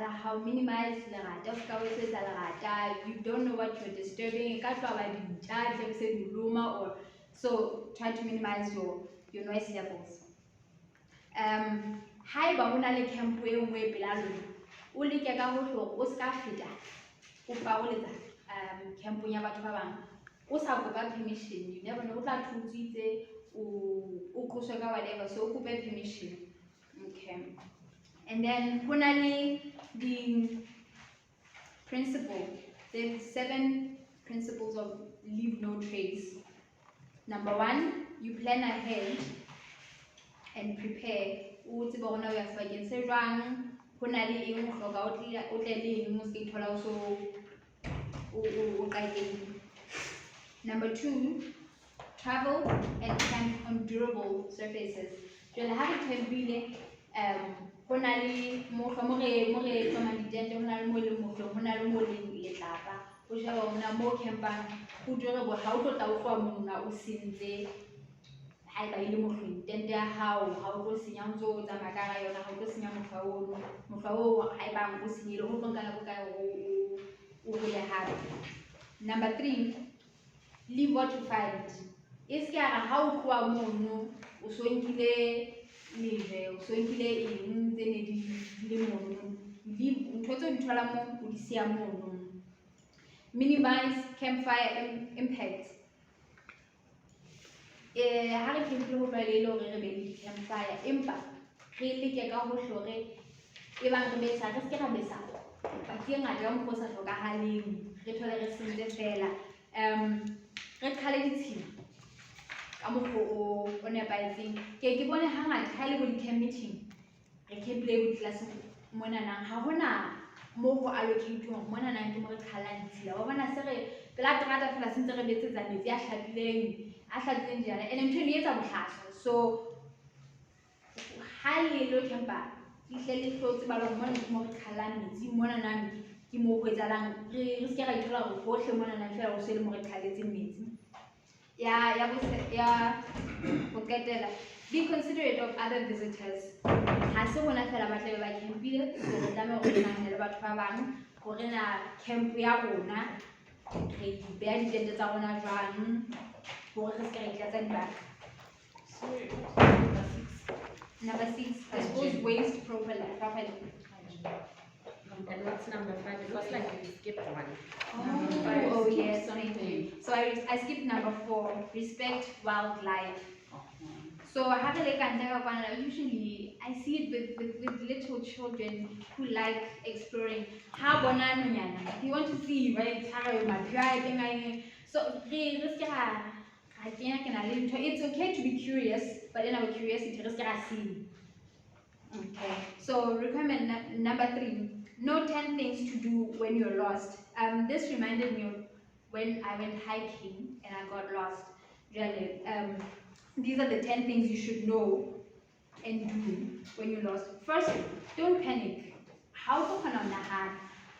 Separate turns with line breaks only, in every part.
how minimize you don't know what you're disturbing, or so try to minimize your noise levels. Haeba hona le camp e nngwe pela lona, o leke ka hohle hore o ska feta o faoletsa campong ya batho ba bang o sa kopa permission. You never know, o tla thutsitse o qoswe ka whatever, so o kope permission. Okay, and then hona le the principle, the 7 principles of leave no trace. Number 1, you plan ahead and prepare. O tseba hona o ya sebakeng se jwang, hona le eng o hloka o tle le eng o se ithola o so o qaileng. Number 2, travel and camp on durable surfaces. Jwale ha re campile hona le mo re tloma ditente, hona le mo le mohlong, hona le mo le letlapa, o sheba hona mo campang ho durable, ha o tlo tla o tloha mona o sentse. Haeba ile mohlong tente ya hao ha o tlo senya ntso o tsamaya ka hara yona, ha o tlo senya mohlwa oo haeba o senyile ho tlo nka nako kae o hole hape. Number 3, leave what you find. E se ara ha o tloha mono o so nkile leve, o so nkile eng tse ne di le mono, leave ntho tse o di thola mo o di siya mono. Minimize campfire impact. Ha re campile ho tlwaelehile hore re be le campfire, empa re leke ka hohle hore e bang re besa, re se ra besa patsi e ngata ka mokgwa o sa hlokahaleng, re thole re sentse fela. Re qhale ditshila ka mokgwa o nepahetseng. Ke bone hangata ha le bo di-camp meeting, re campile bo di-class mona nang ha hona mo ho allocate hore mona nang ke mo re qhalang ditshila. Wa bona se re pela terata fela se ntse re betsetsa metsi a hlabileng a hlatseng jana, and ntho e etsa bohlaswa. So ha le lo campa ihle le hlotse ba lo mona ke mo re qhalang metsi, mona nang ke mo ho etsalang re se ke ra ithola hore hohle mona nang fela o se le mo re qhaletseng metsi. Ya ho qetela, be considerate of other visitors. Ha se bona fela ba tla ba campile, so re tlameha hore re nahanele batho ba bang hore na camp ya rona re beha ditente tsa rona jwang hore re se ke ra itlatsa dibaka. Number 6, dispose waste properly.
And what's number 5? It looks like you skipped one.
Oh yes, thank you. So I skipped number 4, respect wildlife. So usually I see it with little children who like exploring. If you want to see, right? So it's okay to be curious, but in our curiosity, okay. So requirement number 3, know 10 things to do when you're lost. This reminded me of when I went hiking and I got lost. Really, these are the 10 things you should know and do when you're lost. Firstly, don't panic. How to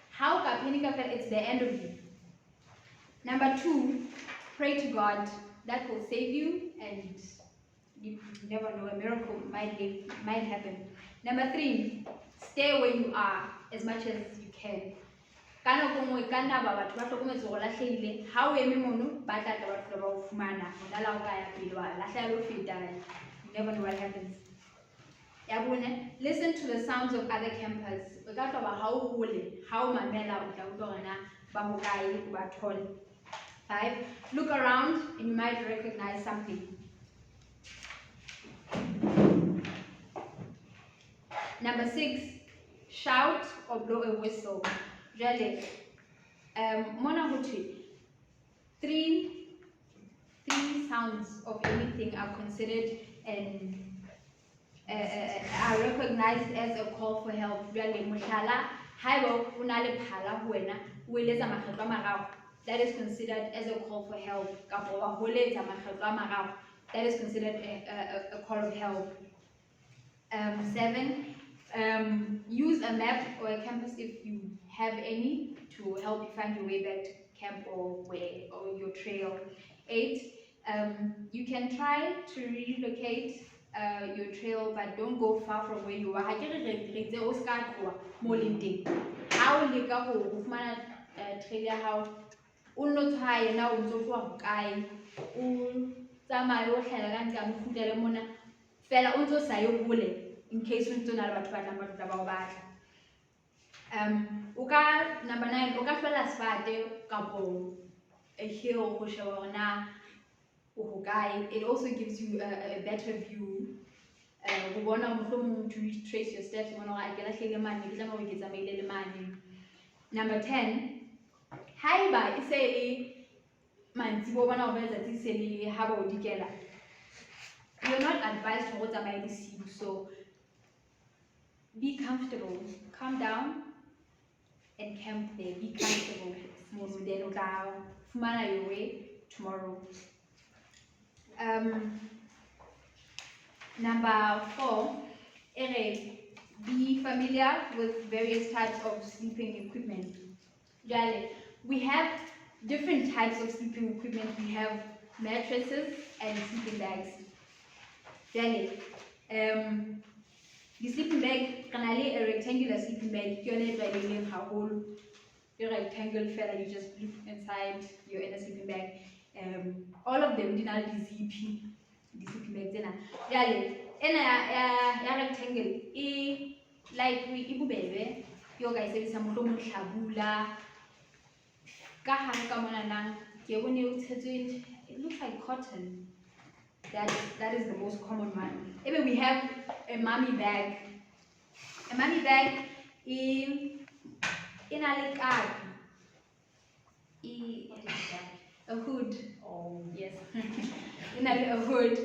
How panic it's the end of you. Number 2, pray to God. That will save you, and you never know, a miracle might happen. Number 3, stay where you are as much as you can. You never know what happens. Listen to the sounds of other campers. 5, look around and you might recognize something. Number 6, shout or blow a whistle. Really, three sounds of anything are considered and are recognized as a call for help. Really, that is considered as a call for help. That is considered a call of help. 7, use a map or a compass if you have any to help you find your way back to camp or your trail. 8, you can try to relocate your trail, but don't go far from where you are. Ha ke re re tse o ska tloa mo leng teng. Ha o leka go fumana trail ya hao, o nno tshwaye na o ntse tloa hokae, o tsamaye o hlela ka ntle mo futele mona fela o ntse sa ye hole in case o ntse o na le batho ba tlang ba tla ba o batla. Number 9, o ka hlola sefate kapo a hill go sheba hore na o hokae. It also gives you a better view. Go bona mohlomong to trace your steps mona gore a ke lahlele mane ke tla mo ke tsamaile le mane. Number 10, haiba e se e mantsibo bona go betsa tse se le ha ba o dikela, you're not advised to go tsamaya bosigo, so be comfortable, calm down and camp there. Be comfortable. Then o tla fumana your way tomorrow. Number 4, be familiar with various types of sleeping equipment. We have different types of sleeping equipment. We have mattresses and sleeping bags. The sleeping bag, a rectangular sleeping bag, your rectangle fella, you just look inside your inner sleeping bag. All of them did not Seapehi, the sleeping bags. A rectangle, like we baby, your guys say some shabula. It looks like cotton. That is the most common one. Even we have a mummy bag. A mummy bag in a card. A hood.
Oh.
Yes. In a hood.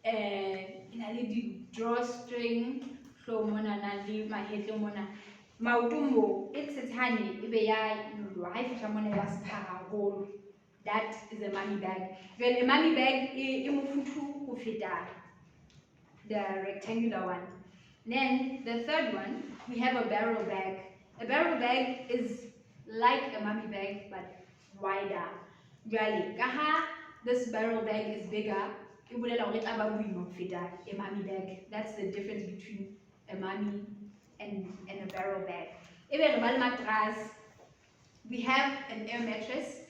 In a little drawstring. So mona na leave my head mona. Mautumbo. It's a tiny. That is a mummy bag. Well, a mummy bag is the rectangular one. Then the third one, we have a barrel bag. A barrel bag is like a mummy bag but wider. This barrel bag is bigger. A mummy bag. That's the difference between a mummy and a barrel bag. We have an air mattress.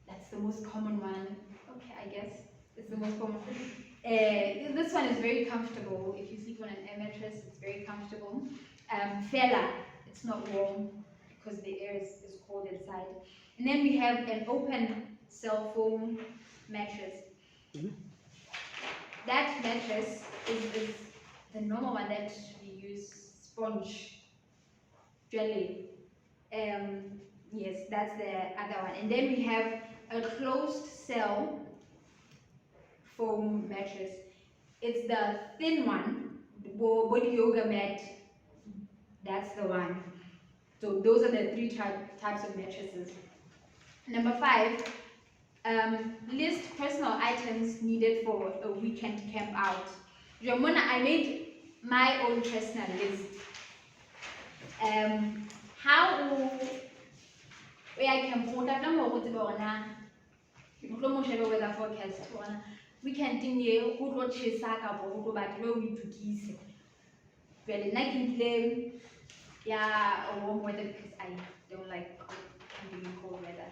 That's the most common one. Okay, I guess it's the most common. This one is very comfortable. If you sleep on an air mattress, it's very comfortable. Fella, it's not warm because the air is cold inside. And then we have an open cell foam mattress. That mattress is the normal one that we use, sponge, jelly. Yes, that's the other one. And then we have a closed cell foam mattress. It's the thin one, body yoga mat. That's the one. So those are the 3 types of mattresses. Number 5, list personal items needed for a weekend camp out. I made my own personal list. How I can put that number weather forecast we can think here who wrote Shisaka or who but where we to kiss. Well, night in play, yeah, or warm weather because I don't like cold weather.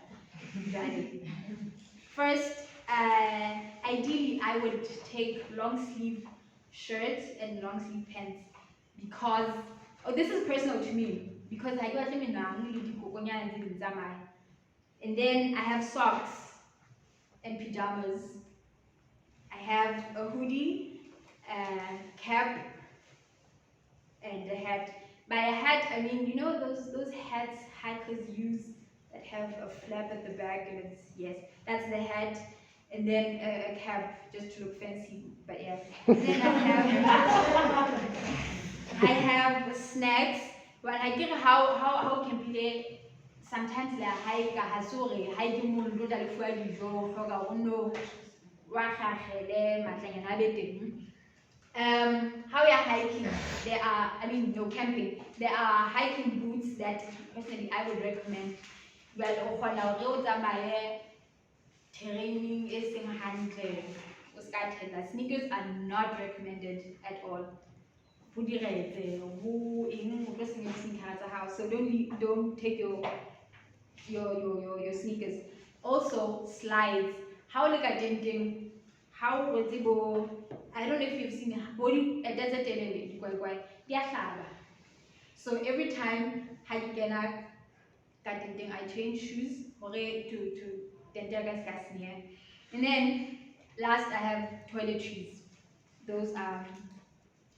First, ideally, I would take long sleeve shirts and long sleeve pants because this is personal to me because I got them in now. And then I have socks and pajamas. I have a hoodie, cap, and a hat. By a hat, I mean, you know those hats hikers use that have a flap at the back and it's, yes, that's the hat. And then a cap just to look fancy, but yeah. And then I have snacks. Well, I get how can play sometimes la hike hasore hike mo ndo da le fuwa dijo hloka go no wa khagele matlanyana be teng. How we are hiking, there are, I mean, no camping, there are hiking boots that personally I would recommend. Well, o khona go tsamaye training e seng hantle o Sneakers are not recommended at all. So don't take your sneakers. Also slides. How like a denting? How was it? I don't know if you've seen body a desert element. So every time I change shoes to and then last I have toiletries. Those are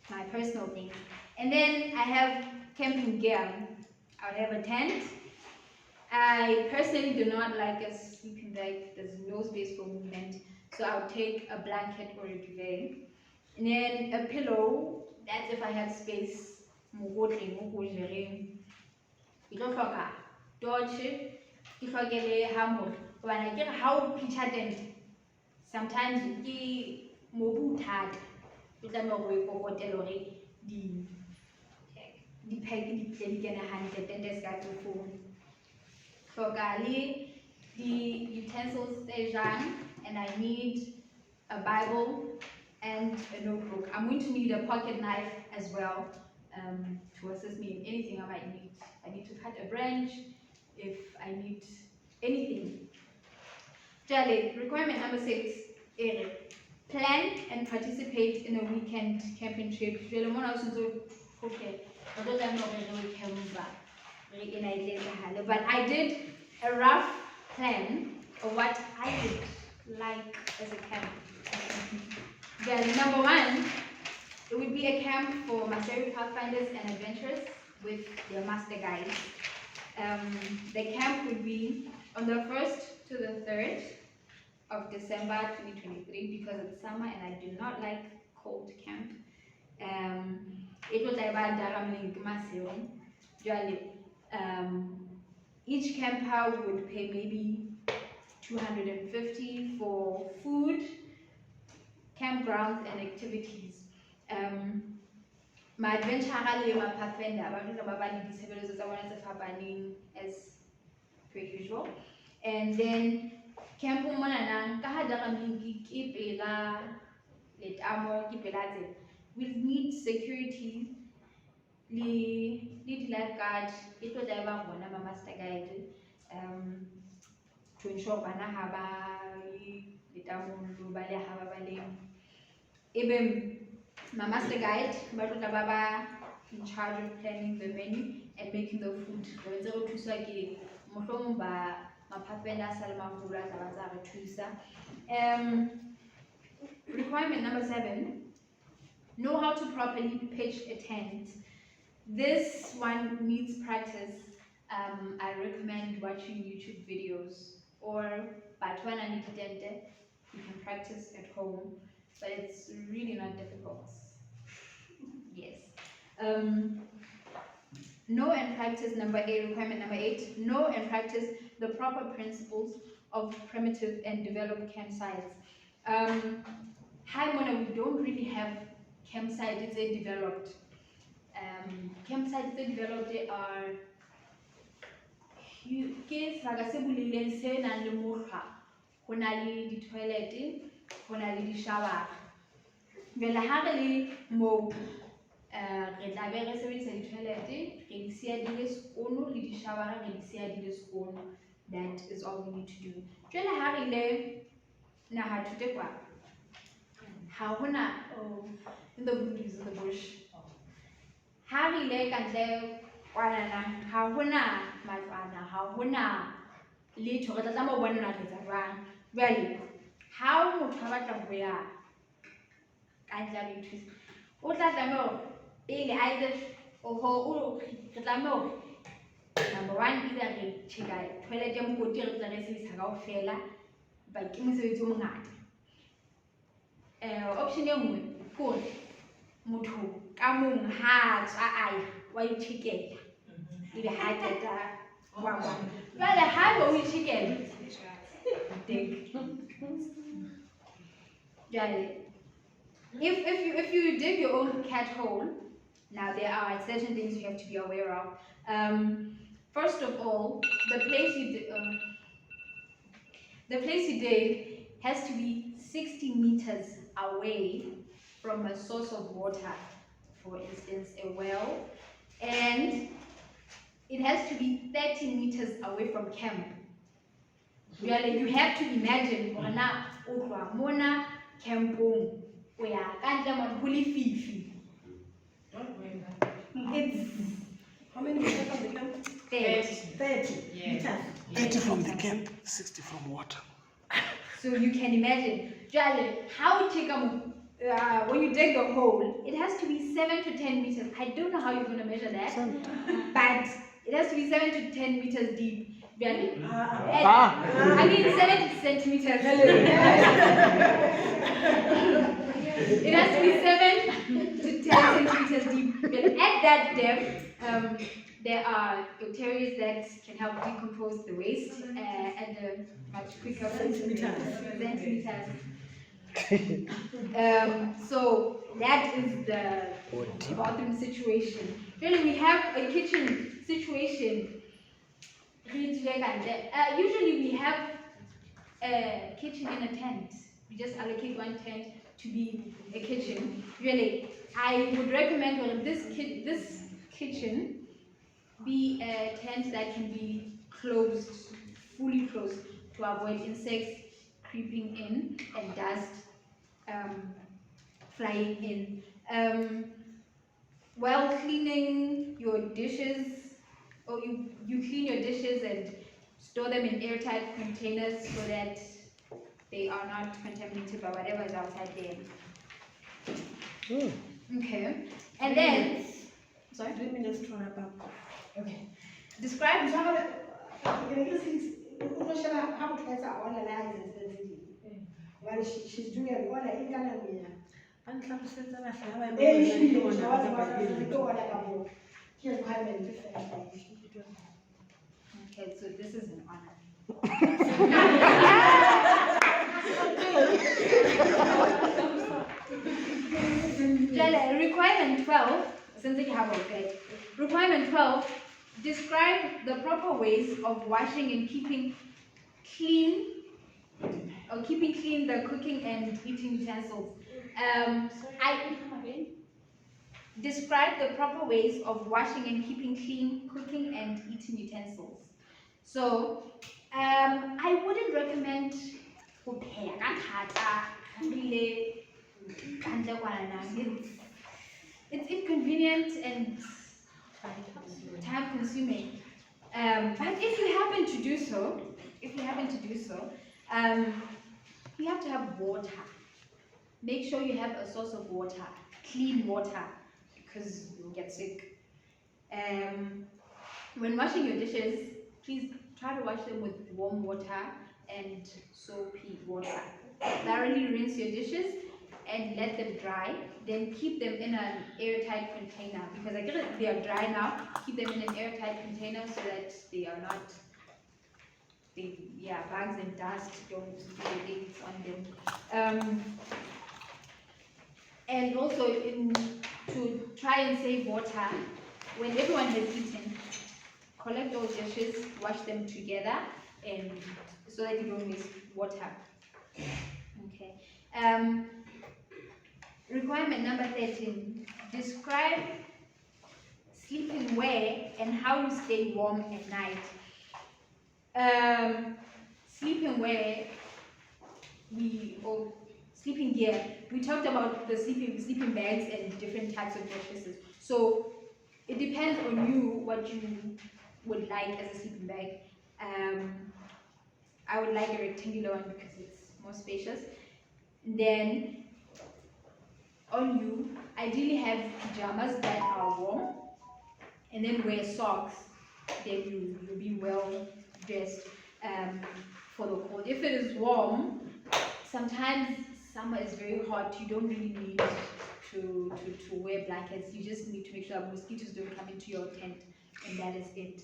my personal things. And then I have camping gear. I would have a tent. I personally do not like a sleeping bag. There's no space for movement. So I would take a blanket or a duvet. And then a pillow. That's if I have space. How picture tent. Sometimes ke mobu thata o tlameha go e kokotela gore di peg di tle di kene hantle tente e ska tlo hloka le the utensils tse jang, and I need a Bible and a notebook. I'm going to need a pocket knife as well to assist me in anything I might need. I need to cut a branch if I need anything. Requirement number 6, plan and participate in a weekend camping trip. But I did a rough plan of what I would like as a camp. Number 1, it would be a camp for Masterguide pathfinders and adventurers with their Masterguide. The camp would be on the 1st to the 3rd of December 2023 because it's summer and I do not like cold camp. It was about each camper would pay maybe 250 for food, campgrounds and activities. My adventure as per usual, and then camp will need security, lead lifeguard, it was ever one of Masterguide to ensure bana haba even my Masterguide baba in charge of planning the menu and making the food. Requirement number 7, know how to properly pitch a tent. This one needs practice. I recommend watching YouTube videos, or when I need you can practice at home, but it's really not difficult. Yes. Know and practice requirement number 8, know and practice the proper principles of primitive and developed campsites. Hi Mona, we don't really have campsites developed. Campsites developed are di toilet, di shower. Mo re tla be re sebedisa di toilet, re di siya di le skono le di shower re di siya di le skono. That is all we need to do. Jwale ha re ile na ha thute kwa ha hona in the bush in the bush. Ha re ile ka ntle kwana ha hona matlwana, ha hona letho, re tla tlameha ho bona re tsa jwang. Jwale ha motho a batla ho ya ka ntle a ithusa, o tla tlameha hore pele a etse re tlameha hore number 1 either re check-a toilet ya mokoti re tla re sebedisa kaofela ba ke mosebetsi o mongata. Option e nngwe ke hore motho ka mong ha tswa a ya wa i-check-ela ebe ha qeta wa bona. Jwale ha o i-check-ela if you dig your own cat hole, now there are certain things you have to be aware of. First of all, the place you dig has to be 60 meters away from a source of water, for instance, a well, and it has to be 30 meters away from camp. Really, you have to imagine mona utwa mona campong where kantle mon huli fifi. It's
How many meters from the camp? 30 meters.
30 from the camp, 60 from water.
So you can imagine, Jale, how when you dig a hole, it has to be 7 to 10 meters. I don't know how you're going to measure that, but it has to be 7 to 10 meters deep. Really. I mean 70 centimeters. It has to be 7 to 10 centimeters deep. But at that depth, there are bacteria that can help decompose the waste at a much quicker centimeters. So that is the bathroom situation. Really, we have a kitchen situation. Usually we have a kitchen in a tent. We just allocate one tent to be a kitchen. Really, I would recommend this kitchen be a tent that can be closed, fully closed, to avoid insects creeping in and dust flying in. While cleaning your dishes, or you clean your dishes and store them in airtight containers so that they are not contaminated by whatever is outside there. Okay, and then, sorry?
3 minutes to wrap up.
Okay. Describe.
She's doing it all in Canada.
Okay, so this is an honor. Requirement 12, since you have okay. Requirement 12, describe the proper ways of washing and keeping clean the cooking and eating utensils. Describe the proper ways of washing and keeping clean cooking and eating utensils. So, I wouldn't recommend it's inconvenient and time consuming. But if you happen to do so, you have to have water. Make sure you have a source of water, clean water, because you'll get sick. When washing your dishes, please try to wash them with warm water and soapy water. Thoroughly rinse your dishes and let them dry. Then keep them in an airtight container, because I get it, they are dry now. Keep them in an airtight container so that they are not, bugs and dust don't do things on them. And also, to try and save water, when everyone has eaten, collect those dishes, wash them together, and so that you don't waste water. Okay. Requirement number 13. Describe sleeping wear and how you stay warm at night. Sleeping wear, sleeping gear. We talked about the sleeping bags and different types of mattresses. So it depends on you what you would like as a sleeping bag. I would like a rectangular one because it's more spacious. Then on you, ideally have pajamas that are warm, and then wear socks. Then you'll be well dressed for the cold. If it is warm, sometimes summer is very hot. You don't really need to wear blankets. You just need to make sure that mosquitoes don't come into your tent, and that is it.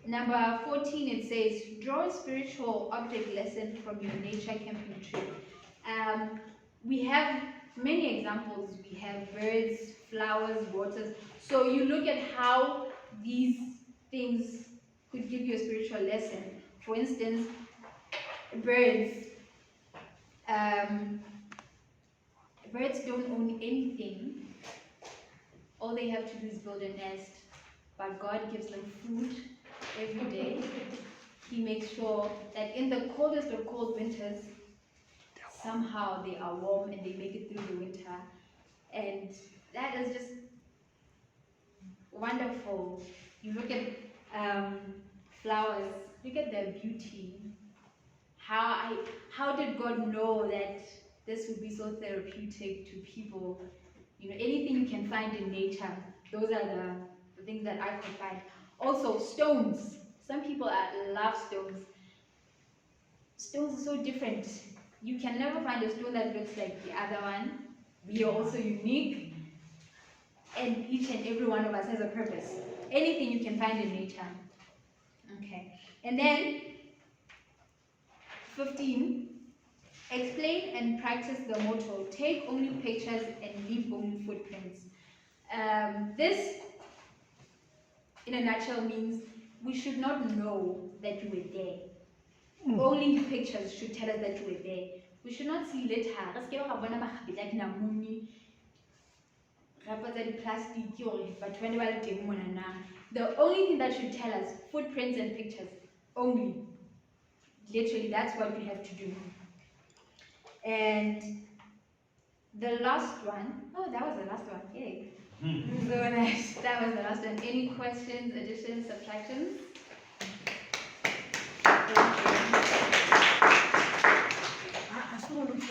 Number 14, it says, draw a spiritual object lesson from your nature camping trip. We have many examples. We have birds, flowers, waters. So you look at how these things could give you a spiritual lesson. For instance, birds. Birds don't own anything. All they have to do is build a nest, but God gives them food every day. He makes sure that in the coldest of cold winters, somehow they are warm and they make it through the winter. And that is just wonderful. You look at flowers, look at their beauty. How did God know that this would be so therapeutic to people? You know, anything you can find in nature, those are the things that I could find. Also, stones. Some people love stones. Stones are so different. You can never find a stone that looks like the other one. We are also unique, and each and every one of us has a purpose. Anything you can find in nature. Okay. And then 15, explain and practice the motto, take only pictures and leave only footprints. This, in a nutshell, means we should not know that you were there. Only pictures should tell us that you were there. We should not see later. The only thing that should tell us, footprints and pictures, only. Literally, that's what we have to do. And the last one, oh, that was the last one, yay. So that was the last one. Any questions, additions, subtractions?
I saw one of the